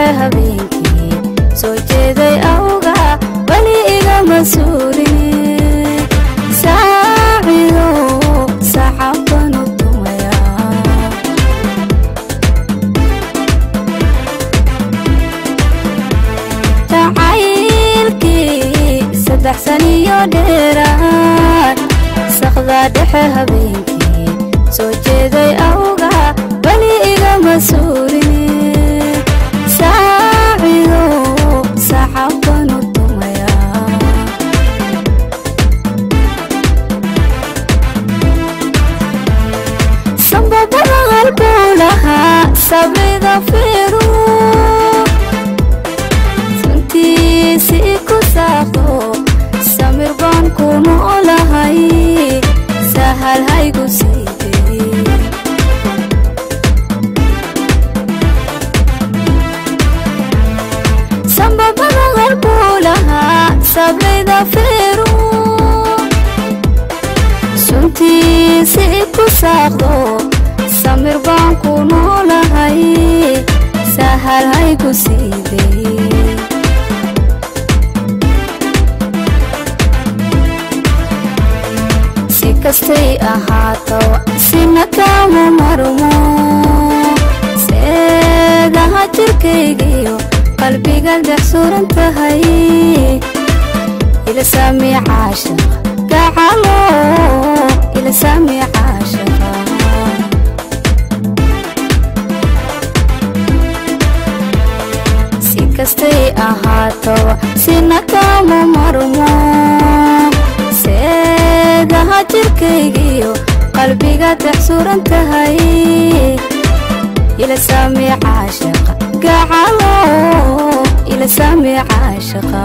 dhexe habeenkii soo jeeday awga wali iga masuulin saacido saxaban u tumaya jacaylkii saddex saniyo dheeraad saqda dhexe habeenkii soo jeeday awga wali iga masuulin saacido saxaban u tumaya sambabada qalbulaha sabrida fiiru suntiisi ku saaqo samir baan ku noolahay sahal haygu siidey sambabada qalbulaha sabrida fiiru suntiisi ku saaqo samir baan ku noolahay sahal haygu siidey kastay ahaato sina kama marumo seedaha jirkaygiyo qalbiga dhex suran tahay ila saami caashaq gacalo ila saami caashaqa si kastay ahaato sina kama marumo seedaha jirkaygiyo qalbiga dhex suran tahay ila saami caashaqa gacalo ila saami caashaqa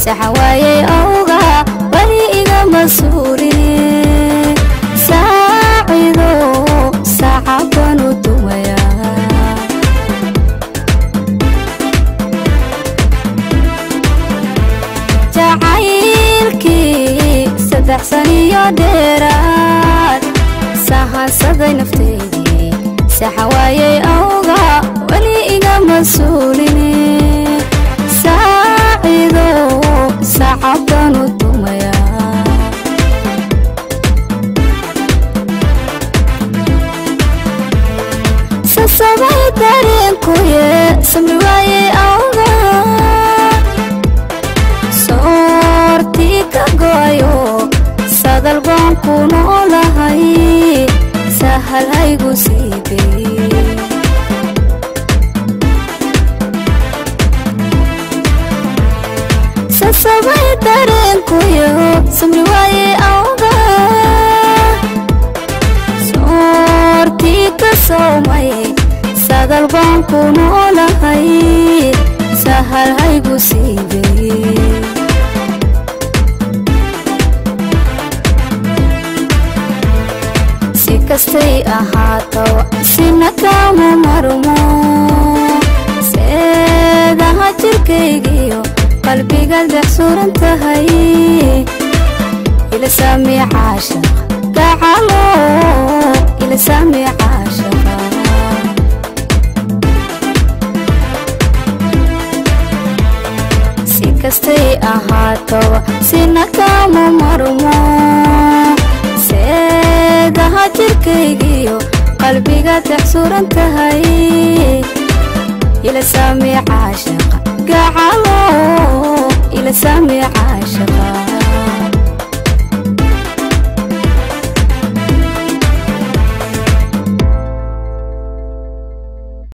saxawaaye awga wali iga masuulin saacido saxaban u tumaya jacaylkii saddex saniyo dheeraad sahansaday nafteydii saxawaaye awga wali iga masuulin saacido saxaban u tumaya sasabay dareenkuye samri waaye awga soortii ka go'ayo sadal baan ku noolahay sahal haygu siidey sasabay dareenkuyo samri waaye awga soortii ka soomay sadal baan ku noolahay sahal haygu siidey si kastay ahaato sina kama marumo seedaha jirkaygiyo qalbiga dhex suran tahay ila saami caashaq gacalo ila saami caashaqa si kastay ahaato sina kama marumo seedaha jirkaygiyo qalbiga dhex suran tahay ila saami caashaqa gacalo ila saami caashaqa